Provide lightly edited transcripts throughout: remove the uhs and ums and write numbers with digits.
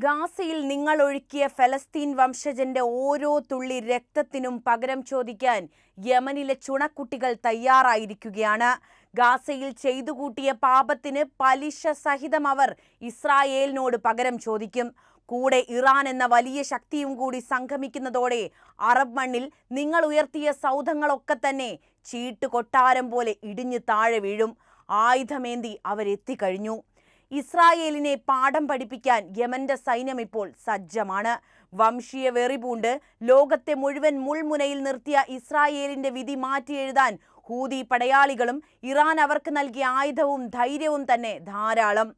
ഗാസയിൽ നിങ്ങൾ ഒഴുക്കിയ ഫലസ്തീൻ വംശജന്റെ ഓരോ തുള്ളി രക്തത്തിനും പകരം ചോദിക്കാൻ യമനിലെ ചുണക്കുട്ടികൾ തയ്യാറായിരിക്കുകയാണ്. ഗാസയിൽ ചെയ്തു കൂട്ടിയ പാപത്തിന് പലിശ സഹിതം അവർ ഇസ്രായേലിനോട് പകരം ചോദിക്കും. കൂടെ ഇറാൻ എന്ന വലിയ ശക്തിയും കൂടി സംഗമിക്കുന്നതോടെ അറബ് മണ്ണിൽ നിങ്ങൾ ഉയർത്തിയ സൗധങ്ങളൊക്കെ തന്നെ ചീട്ട് കൊട്ടാരം പോലെ ഇടിഞ്ഞു താഴെ വീഴും. ആയുധമേന്തി അവരെത്തിക്കഴിഞ്ഞു. ഇസ്രായേലിനെ പാഠം പഠിപ്പിക്കാൻ യമന്റെ സൈന്യം ഇപ്പോൾ സജ്ജമാണ്. വംശീയ വെറിപൂണ്ട് ലോകത്തെ മുഴുവൻ മുൾമുനയിൽ നിർത്തിയ ഇസ്രായേലിന്റെ വിധി മാറ്റിയെഴുതാൻ ഹൂതി പടയാളികളും ഇറാൻ അവർക്ക് നൽകിയ ആയുധവും ധൈര്യവും തന്നെ ധാരാളം.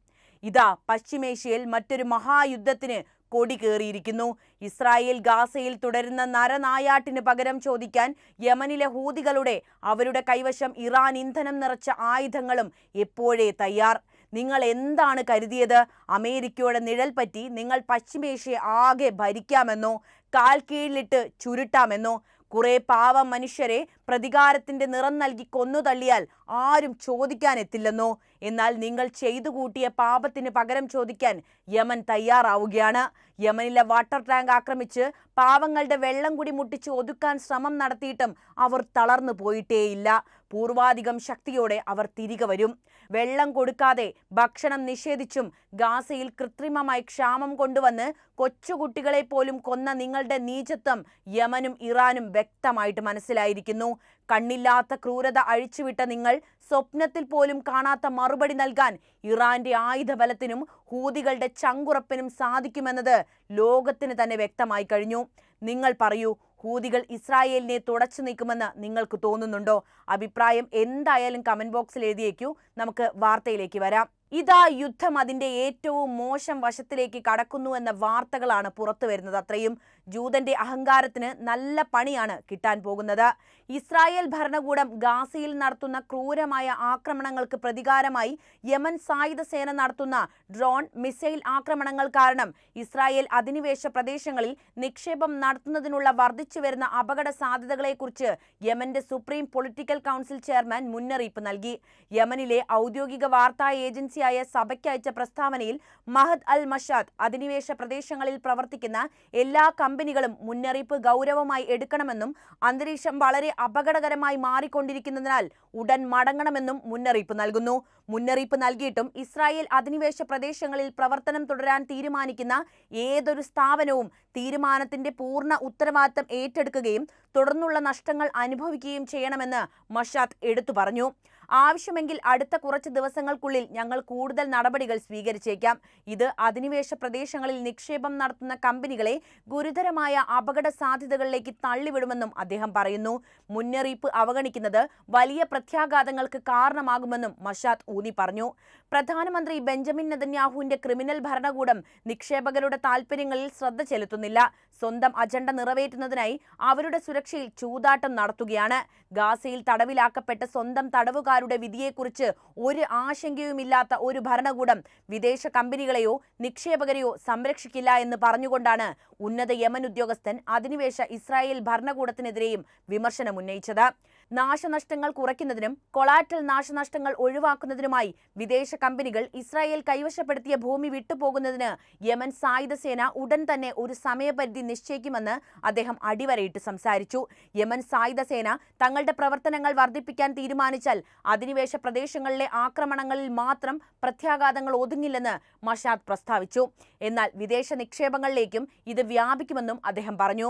ഇതാ പശ്ചിമേഷ്യയിൽ മറ്റൊരു മഹായുദ്ധത്തിന് കൊടി കയറിയിരിക്കുന്നു. ഇസ്രായേൽ ഗാസയിൽ തുടരുന്ന നരനായാട്ടിന് പകരം ചോദിക്കാൻ യമനിലെ ഹൂതികളുടെ അവരുടെ കൈവശം ഇറാൻ ഇന്ധനം നിറച്ച ആയുധങ്ങളും എപ്പോഴേ തയ്യാർ. നിങ്ങൾ എന്താണ് കരുതിയത്? അമേരിക്കയുടെ നിഴൽ പറ്റി നിങ്ങൾ പശ്ചിമേഷ്യയെ ആകെ ഭരിക്കാമെന്നോ, കാൽ കീഴിലിട്ട് ചുരുട്ടാമെന്നോ? കുറെ പാവം മനുഷ്യരെ പ്രതികാരത്തിന്റെ നിറം നൽകി കൊന്നു തള്ളിയാൽ ആരും ചോദിക്കാനെത്തില്ലെന്നോ? എന്നാൽ നിങ്ങൾ ചെയ്തു കൂട്ടിയ പാപത്തിന് പകരം ചോദിക്കാൻ യമൻ തയ്യാറാവുകയാണ്. യമനിലെ വാട്ടർ ടാങ്ക് ആക്രമിച്ച് പാവങ്ങളുടെ വെള്ളം കൂടി മുട്ടിച്ച് ഒതുക്കാൻ ശ്രമം നടത്തിയിട്ടും അവർ തളർന്നു പോയിട്ടേയില്ല. പൂർവാധികം ശക്തിയോടെ അവർ തിരികെ വരും. വെള്ളം കൊടുക്കാതെ ഭക്ഷണം നിഷേധിച്ചും ഗാസയിൽ കൃത്രിമമായി ക്ഷാമം കൊണ്ടുവന്ന് കൊച്ചുകുട്ടികളെ പോലും കൊന്ന നിങ്ങളുടെ നീചത്വം യമനും ഇറാനും വ്യക്തമായിട്ട് മനസ്സിലായിരിക്കുന്നു. കണ്ണില്ലാത്ത ക്രൂരത അഴിച്ചുവിട്ട നിങ്ങൾ സ്വപ്നത്തിൽ പോലും കാണാത്ത മറുപടി നൽകാൻ ഇറാന്റെ ആയുധബലത്തിനും ഹൂതികളുടെ ചങ്കുറപ്പിനും സാധിക്കുമെന്നത് ലോകത്തിന് തന്നെ വ്യക്തമായി കഴിഞ്ഞു. നിങ്ങൾ പറയൂ, ഹൂതികൾ ഇസ്രായേലിനെ തുടച്ചു നീക്കുമെന്ന് നിങ്ങൾക്ക് തോന്നുന്നുണ്ടോ? അഭിപ്രായം എന്തായാലും കമന്റ് ബോക്സിൽ എഴുതിയേക്കൂ. നമുക്ക് വാർത്തയിലേക്ക് വരാം. ഇതാ യുദ്ധം അതിന്റെ ഏറ്റവും മോശം വശത്തിലേക്ക് കടക്കുന്നു എന്ന വാർത്തകളാണ് പുറത്തു വരുന്നത്. അത്രയും ജൂതന്റെ അഹങ്കാരത്തിന് നല്ല പണിയാണ് കിട്ടാൻ പോകുന്നത്. ഇസ്രായേൽ ഭരണകൂടം ഗാസയിൽ നടത്തുന്ന ക്രൂരമായ ആക്രമണങ്ങൾക്ക് പ്രതികാരമായി യമൻ സായുധ സേന നടത്തുന്ന ഡ്രോൺ മിസൈൽ ആക്രമണങ്ങൾ കാരണം ഇസ്രായേൽ അധിനിവേശ പ്രദേശങ്ങളിൽ നിക്ഷേപം നടത്തുന്നതിനുള്ള വർദ്ധിച്ചു വരുന്ന അപകട സാധ്യതകളെക്കുറിച്ച് യമന്റെ സുപ്രീം പൊളിറ്റിക്കൽ കൗൺസിൽ ചെയർമാൻ മുന്നറിയിപ്പ് നൽകി. യമനിലെ ഔദ്യോഗിക വാർത്താ ഏജൻസിയായ സഭയ്ക്ക് അയച്ച പ്രസ്താവനയിൽ മഹദ് അൽ മഷാദ് അധിനിവേശ പ്രദേശങ്ങളിൽ പ്രവർത്തിക്കുന്ന എല്ലാ കമ്പനികളും മുന്നറിയിപ്പ് ഗൗരവമായി എടുക്കണമെന്നും അന്തരീക്ഷം വളരെ അപകടകരമായി മാറിക്കൊണ്ടിരിക്കുന്നതിനാൽ ഉടൻ മടങ്ങണമെന്നും മുന്നറിയിപ്പ് നൽകുന്നു. മുന്നറിയിപ്പ് നൽകിയിട്ടും ഇസ്രായേൽ അധിനിവേശ പ്രദേശങ്ങളിൽ പ്രവർത്തനം തുടരാൻ തീരുമാനിക്കുന്ന ഏതൊരു സ്ഥാപനവും തീരുമാനത്തിന്റെ പൂർണ്ണ ഉത്തരവാദിത്തം ഏറ്റെടുക്കുകയും തുടർന്നുള്ള നഷ്ടങ്ങൾ അനുഭവിക്കുകയും ചെയ്യണമെന്ന് മഷാദ് എടുത്തു പറഞ്ഞു. ആവശ്യമെങ്കിൽ അടുത്ത കുറച്ച് ദിവസങ്ങൾക്കുള്ളിൽ ഞങ്ങൾ കൂടുതൽ നടപടികൾ സ്വീകരിച്ചേക്കാം. ഇത് അധിനിവേശ പ്രദേശങ്ങളിൽ നിക്ഷേപം നടത്തുന്ന കമ്പനികളെ ഗുരുതരമായ അപകട സാധ്യതകളിലേക്ക് തള്ളിവിടുമെന്നും അദ്ദേഹം പറയുന്നു. മുന്നറിയിപ്പ് അവഗണിക്കുന്നത് വലിയ പ്രത്യാഘാതങ്ങൾക്ക് കാരണമാകുമെന്നും മഷാദ് ഊന്നി പറഞ്ഞു. പ്രധാനമന്ത്രി ബെഞ്ചമിൻ നെതന്യാഹുവിന്റെ ക്രിമിനൽ ഭരണകൂടം നിക്ഷേപകരുടെ താൽപര്യങ്ങളിൽ ശ്രദ്ധ ചെലുത്തുന്നില്ല. സ്വന്തം അജണ്ട നിറവേറ്റുന്നതിനായി അവരുടെ സുരക്ഷയിൽ ചൂതാട്ടം നടത്തുകയാണ്. ഗാസയിൽ തടവിലാക്കപ്പെട്ട സ്വന്തം തടവുകാരുടെ വിധിയെക്കുറിച്ച് ഒരു ആശങ്കയുമില്ലാത്ത ഒരു ഭരണകൂടം വിദേശ കമ്പനികളെയോ നിക്ഷേപകരെയോ സംരക്ഷിക്കില്ല എന്ന് പറഞ്ഞുകൊണ്ടാണ് ഉന്നത യമൻ ഉദ്യോഗസ്ഥൻ അധിനിവേശ ഇസ്രായേൽ ഭരണകൂടത്തിനെതിരെയും വിമർശനം ഉന്നയിച്ചത്. നാശനഷ്ടങ്ങൾ കുറയ്ക്കുന്നതിനും കൊളാറ്റൽ നാശനഷ്ടങ്ങൾ ഒഴിവാക്കുന്നതിനുമായി വിദേശ കമ്പനികൾ ഇസ്രായേൽ കൈവശപ്പെടുത്തിയ ഭൂമി വിട്ടുപോകുന്നതിന് യമൻ സായുധ സേന ഉടൻ തന്നെ ഒരു സമയപരിധി നിശ്ചയിക്കുമെന്ന് അദ്ദേഹം അടിവരയിട്ട് സംസാരിച്ചു. യമൻ സായുധ സേന തങ്ങളുടെ പ്രവർത്തനങ്ങൾ വർദ്ധിപ്പിക്കാൻ തീരുമാനിച്ചാൽ അധിനിവേശ പ്രദേശങ്ങളിലെ ആക്രമണങ്ങളിൽ മാത്രം പ്രത്യാഘാതങ്ങൾ ഒതുങ്ങില്ലെന്ന് മഷാദ് പ്രസ്താവിച്ചു. എന്നാൽ വിദേശ നിക്ഷേപങ്ങളിലേക്കും ഇത് വ്യാപിക്കുമെന്നും അദ്ദേഹം പറഞ്ഞു.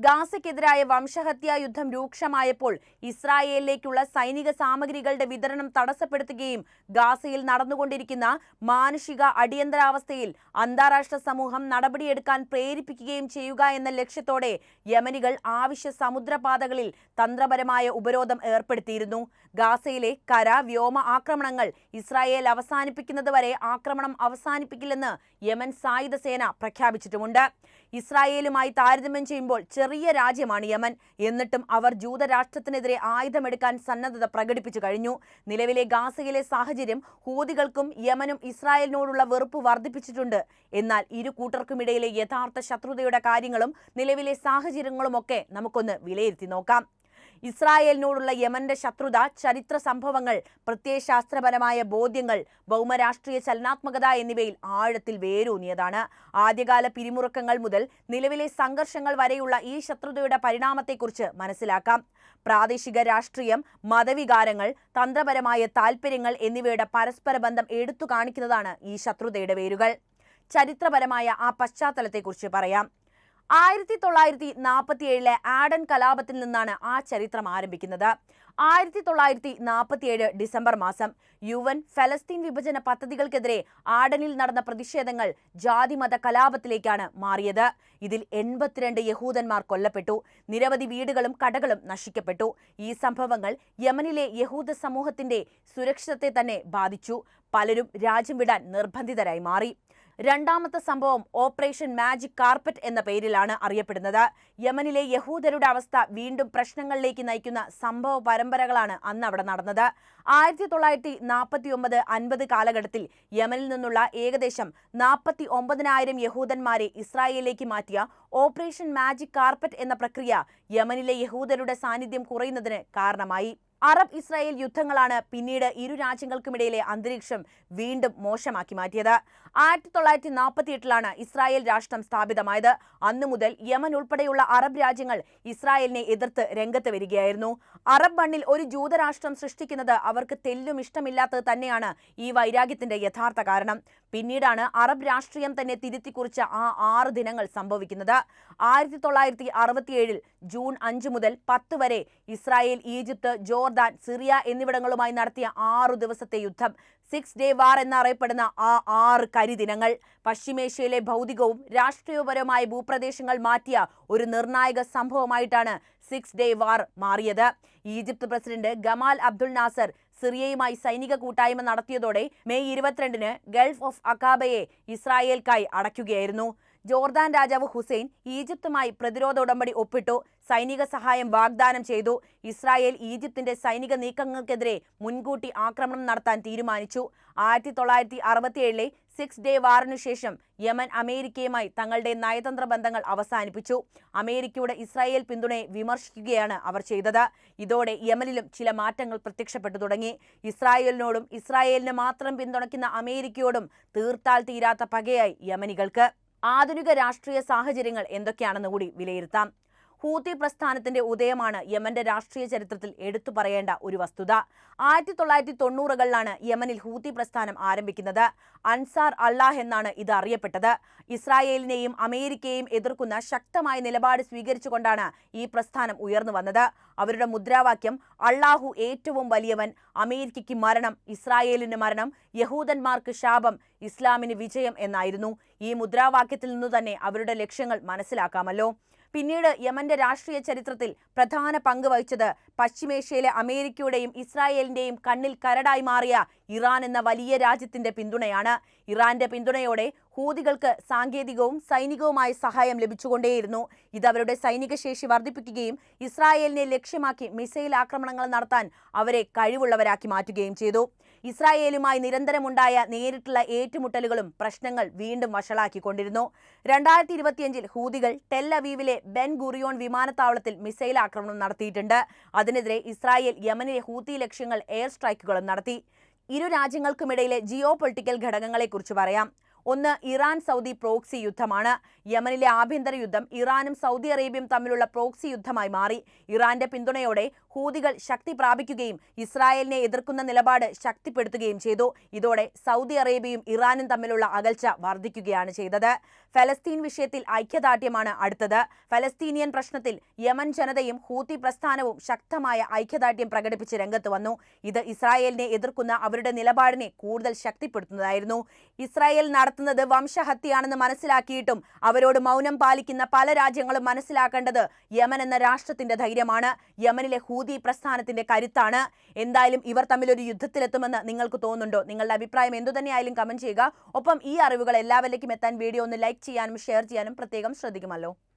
ഗാസയ്ക്കെതിരായ വംശഹത്യാ യുദ്ധം രൂക്ഷമായപ്പോൾ ഇസ്രായേലിലേക്കുള്ള സൈനിക സാമഗ്രികളുടെ വിതരണം തടസ്സപ്പെടുത്തുകയും ഗാസയിൽ നടന്നുകൊണ്ടിരിക്കുന്ന മാനുഷിക അടിയന്തരാവസ്ഥയിൽ അന്താരാഷ്ട്ര സമൂഹം നടപടിയെടുക്കാൻ പ്രേരിപ്പിക്കുകയും ചെയ്യുക എന്ന ലക്ഷ്യത്തോടെ യമനികൾ ആവശ്യ സമുദ്രപാതകളിൽ തന്ത്രപരമായ ഉപരോധം ഏർപ്പെടുത്തിയിരുന്നു. ഗാസയിലെ കര വ്യോമ ആക്രമണങ്ങൾ ഇസ്രായേൽ അവസാനിപ്പിക്കുന്നതുവരെ ആക്രമണം അവസാനിപ്പിക്കില്ലെന്ന് യമൻ സായുധ സേന പ്രഖ്യാപിച്ചിട്ടുമുണ്ട്. ഇസ്രായേലുമായി താരതമ്യം ചെയ്യുമ്പോൾ ചെറിയ രാജ്യമാണ് യമൻ. എന്നിട്ടും അവർ ജൂതരാഷ്ട്രത്തിനെതിരെ ആയുധമെടുക്കാൻ സന്നദ്ധത പ്രകടിപ്പിച്ചു കഴിഞ്ഞു. നിലവിലെ ഗാസയിലെ സാഹചര്യം ഹൂതികൾക്കും യമനും ഇസ്രായേലിനോടുള്ള വെറുപ്പ് വർദ്ധിപ്പിച്ചിട്ടുണ്ട്. എന്നാൽ ഇരു കൂട്ടർക്കുമിടയിലെ യഥാർത്ഥ ശത്രുതയുടെ കാര്യങ്ങളും നിലവിലെ സാഹചര്യങ്ങളുമൊക്കെ നമുക്കൊന്ന് വിലയിരുത്തി നോക്കാം. ഇസ്രായേലിനോടുള്ള യമന്റെ ശത്രുത, ചരിത്ര സംഭവങ്ങൾ, പ്രത്യയശാസ്ത്രപരമായ ബോധ്യങ്ങൾ, ഭൗമരാഷ്ട്രീയ ചലനാത്മകത എന്നിവയിൽ ആഴത്തിൽ വേരൂന്നിയതാണ്. ആദ്യകാല പിരിമുറുക്കങ്ങൾ മുതൽ നിലവിലെ സംഘർഷങ്ങൾ വരെയുള്ള ഈ ശത്രുതയുടെ പരിണാമത്തെക്കുറിച്ച് മനസ്സിലാക്കാം. പ്രാദേശിക രാഷ്ട്രീയം, മതവികാരങ്ങൾ, തന്ത്രപരമായ താൽപ്പര്യങ്ങൾ എന്നിവയുടെ പരസ്പര ബന്ധം എടുത്തു കാണിക്കുന്നതാണ് ഈ ശത്രുതയുടെ വേരുകൾ. ചരിത്രപരമായ ആ പശ്ചാത്തലത്തെക്കുറിച്ച് പറയാം. 1947 ആഡൻ കലാപത്തിൽ നിന്നാണ് ആ ചരിത്രം ആരംഭിക്കുന്നത്. 1947 ഡിസംബർ മാസം UN ഫലസ്തീൻ വിഭജന പദ്ധതികൾക്കെതിരെ ആഡനിൽ നടന്ന പ്രതിഷേധങ്ങൾ ജാതിമത കലാപത്തിലേക്കാണ് മാറിയത്. ഇതിൽ 82 യഹൂദന്മാർ കൊല്ലപ്പെട്ടു. നിരവധി വീടുകളും കടകളും നശിക്കപ്പെട്ടു. ഈ സംഭവങ്ങൾ യമനിലെ യഹൂദ സമൂഹത്തിന്റെ സുരക്ഷിതത്തെ തന്നെ ബാധിച്ചു. പലരും രാജ്യം വിടാൻ നിർബന്ധിതരായി മാറി. രണ്ടാമത്തെ സംഭവം ഓപ്പറേഷൻ മാജിക് കാർപ്പറ്റ് എന്ന പേരിലാണ് അറിയപ്പെടുന്നത്. യമനിലെ യഹൂദരുടെ അവസ്ഥ വീണ്ടും പ്രശ്നങ്ങളിലേക്ക് നയിക്കുന്ന സംഭവ പരമ്പരകളാണ് അന്ന് അവിടെ നടന്നത്. 1949-50 കാലഘട്ടത്തിൽ യമനിൽ നിന്നുള്ള ഏകദേശം 49,000 യഹൂദന്മാരെ ഇസ്രായേലിലേക്ക് മാറ്റിയ ഓപ്പറേഷൻ മാജിക് കാർപ്പറ്റ് എന്ന പ്രക്രിയ യമനിലെ യഹൂദരുടെ സാന്നിധ്യം കുറയുന്നതിന് കാരണമായി. അറബ് ഇസ്രായേൽ യുദ്ധങ്ങളാണ് പിന്നീട് ഇരു രാജ്യങ്ങൾക്കുമിടയിലെ അന്തരീക്ഷം വീണ്ടും മോശമാക്കി മാറ്റിയത്. 1948 ഇസ്രായേൽ രാഷ്ട്രം സ്ഥാപിതമായത്. അന്നു മുതൽ യമൻ ഉൾപ്പെടെയുള്ള അറബ് രാജ്യങ്ങൾ ഇസ്രായേലിനെ എതിർത്ത് രംഗത്ത് വരികയായിരുന്നു. അറബ് മണ്ണിൽ ഒരു ജൂതരാഷ്ട്രം സൃഷ്ടിക്കുന്നത് അവർക്ക് തെല്ലും ഇഷ്ടമില്ലാത്തത് തന്നെയാണ് ഈ വൈരാഗ്യത്തിന്റെ യഥാർത്ഥ കാരണം. പിന്നീടാണ് അറബ് രാഷ്ട്രീയം തന്നെ തിരുത്തിക്കുറിച്ച ആ 6 ദിനങ്ങൾ സംഭവിക്കുന്നത്. 1967 ജൂൺ 5 മുതൽ 10 വരെ ഇസ്രായേൽ, ഈജിപ്ത്, ജോർദാൻ, സിറിയ എന്നിവിടങ്ങളുമായി നടത്തിയ 6 ദിവസത്തെ യുദ്ധം, 6 ഡേ വാർ എന്നറിയപ്പെടുന്ന ആ 6 കരിദിനങ്ങൾ, പശ്ചിമേഷ്യയിലെ ഭൗതികവും രാഷ്ട്രീയപരവുമായ ഭൂപ്രദേശങ്ങൾ മാറ്റിയ ഒരു നിർണായക സംഭവമായിട്ടാണ് 6 ഡേ വാർ മാറിയത്. Egypt president Gamal Abdul Nasser സിറിയയുമായി സൈനിക കൂട്ടായ്മ നടത്തിയതോടെ മെയ് 22 ഗൾഫ് ഓഫ് അക്കാബയെ ഇസ്രായേൽക്കായി അടയ്ക്കുകയായിരുന്നു. ജോർദാൻ രാജാവ് ഹുസൈൻ ഈജിപ്തുമായി പ്രതിരോധ ഉടമ്പടി ഒപ്പിട്ടു. സൈനിക സഹായം വാഗ്ദാനം ചെയ്തു. ഇസ്രായേൽ ഈജിപ്തിന്റെ സൈനിക നീക്കങ്ങൾക്കെതിരെ മുൻകൂട്ടി ആക്രമണം നടത്താൻ തീരുമാനിച്ചു. 1967 6 ഡേ വാറിനു ശേഷം യമൻ അമേരിക്കയുമായി തങ്ങളുടെ നയതന്ത്ര ബന്ധങ്ങൾ അവസാനിപ്പിച്ചു. അമേരിക്കയുടെ ഇസ്രായേൽ പിന്തുണയെ വിമർശിക്കുകയാണ് അവർ ചെയ്തത്. ഇതോടെ യമനിലും ചില മാറ്റങ്ങൾ പ്രത്യക്ഷപ്പെട്ടു തുടങ്ങി. ഇസ്രായേലിനോടും ഇസ്രായേലിനെ മാത്രം പിന്തുണയ്ക്കുന്ന അമേരിക്കയോടും തീർത്താൽ തീരാത്ത പകയായി യമനികൾക്ക്. ആധുനിക രാഷ്ട്രീയ സാഹചര്യങ്ങൾ എന്തൊക്കെയാണെന്ന് കൂടി വിലയിരുത്താം. ഹൂത്തി പ്രസ്ഥാനത്തിന്റെ ഉദയമാണ് യമന്റെ രാഷ്ട്രീയ ചരിത്രത്തിൽ എടുത്തു പറയേണ്ട ഒരു വസ്തുത. 1990കളിലാണ് യമനിൽ ഹൂത്തി പ്രസ്ഥാനം ആരംഭിക്കുന്നത്. അൻസാർ അള്ളാഹ് എന്നാണ് ഇത് അറിയപ്പെട്ടത്. ഇസ്രായേലിനെയും അമേരിക്കയെയും എതിർക്കുന്ന ശക്തമായ നിലപാട് സ്വീകരിച്ചുകൊണ്ടാണ് ഈ പ്രസ്ഥാനം ഉയർന്നു വന്നത്. അവരുടെ മുദ്രാവാക്യം അള്ളാഹു ഏറ്റവും വലിയവൻ, അമേരിക്കയ്ക്ക് മരണം, ഇസ്രായേലിന് മരണം, യഹൂദന്മാർക്ക് ശാപം, ഇസ്ലാമിന് വിജയം എന്നായിരുന്നു. ഈ മുദ്രാവാക്യത്തിൽ നിന്നു തന്നെ അവരുടെ ലക്ഷ്യങ്ങൾ മനസ്സിലാക്കാമല്ലോ. പിന്നീട് യമന്റെ രാഷ്ട്രീയ ചരിത്രത്തിൽ പ്രധാന പങ്ക് വഹിച്ചത് പശ്ചിമേഷ്യയിലെ അമേരിക്കയുടെയും ഇസ്രായേലിന്റെയും കണ്ണിൽ കരടായി മാറിയ ഇറാൻ എന്ന വലിയ രാജ്യത്തിന്റെ പിന്തുണയാണ്. ഇറാന്റെ പിന്തുണയോടെ ഹൂതികൾക്ക് സാങ്കേതികവും സൈനികവുമായ സഹായം ലഭിച്ചുകൊണ്ടേയിരുന്നു. ഇത് അവരുടെ സൈനിക ശേഷി വർദ്ധിപ്പിക്കുകയും ഇസ്രായേലിനെ ലക്ഷ്യമാക്കി മിസൈൽ ആക്രമണങ്ങൾ നടത്താൻ അവരെ കഴിവുള്ളവരാക്കി മാറ്റുകയും ചെയ്തു. ഇസ്രായേലുമായി നിരന്തരമുണ്ടായ നേരിട്ടുള്ള ഏറ്റുമുട്ടലുകളും പ്രശ്നങ്ങൾ വീണ്ടും വഷളാക്കിക്കൊണ്ടിരുന്നു. 2025 ഹൂതികൾ ടെൽ അവീവിലെ ബെൻ ഗുറിയോൺ വിമാനത്താവളത്തിൽ മിസൈൽ ആക്രമണം നടത്തിയിട്ടുണ്ട്. അതിനെതിരെ ഇസ്രായേൽ യമനിലെ ഹൂതി ലക്ഷ്യങ്ങൾ എയർ സ്ട്രൈക്കുകളും നടത്തി. ഇരു രാജ്യങ്ങൾക്കുമിടയിലെ ജിയോ പൊളിറ്റിക്കൽ ഘടകങ്ങളെക്കുറിച്ച് പറയാം. ഒന്ന്, ഇറാൻ സൗദി പ്രോക്സി യുദ്ധമാണ്. യമനിലെ ആഭ്യന്തര യുദ്ധം ഇറാനും സൗദി അറേബ്യയും തമ്മിലുള്ള പ്രോക്സി യുദ്ധമായി മാറി. ഇറാന്റെ പിന്തുണയോടെ ഹൂതികൾ ശക്തി പ്രാപിക്കുകയും ഇസ്രായേലിനെ എതിർക്കുന്ന നിലപാട് ശക്തിപ്പെടുത്തുകയും ചെയ്തു. ഇതോടെ സൗദി അറേബ്യയും ഇറാനും തമ്മിലുള്ള അകൽച്ച വർദ്ധിക്കുകയാണ് ചെയ്തത്. ഫലസ്തീൻ വിഷയത്തിൽ ഐക്യദാർഢ്യമാണ് അടുത്തത്. ഫലസ്തീനിയൻ പ്രശ്നത്തിൽ യമൻ ജനതയും ഹൂതി പ്രസ്ഥാനവും ശക്തമായ ഐക്യദാർഢ്യം പ്രകടിപ്പിച്ച് രംഗത്ത് വന്നു. ഇത് ഇസ്രായേലിനെ എതിർക്കുന്ന അവരുടെ നിലപാടിനെ കൂടുതൽ ശക്തിപ്പെടുത്തുന്നതായിരുന്നു. ഇസ്രായേൽ നടത്തുന്നത് വംശഹത്യയാണെന്ന് മനസ്സിലാക്കിയിട്ടും അവരോട് മൗനം പാലിക്കുന്ന പല രാജ്യങ്ങളും മനസ്സിലാക്കേണ്ടത് യമൻ എന്ന രാഷ്ട്രത്തിന്റെ ധൈര്യമാണ്, യമനിലെ ഹൂതി പ്രസ്ഥാനത്തിന്റെ കരുത്താണ്. എന്തായാലും ഇവർ തമ്മിലൊരു യുദ്ധത്തിലെത്തുമെന്ന് നിങ്ങൾക്ക് തോന്നുന്നുണ്ടോ? നിങ്ങളുടെ അഭിപ്രായം എന്തുതന്നെയായാലും കമന്റ് ചെയ്യുക. ഒപ്പം ഈ അറിവുകൾ എല്ലാവരിലേക്കും എത്താൻ വീഡിയോ ഒന്ന് ലൈക്ക് ചെയ്യാനും ഷെയർ ചെയ്യാനും പ്രത്യേകം ശ്രദ്ധിക്കുമല്ലോ.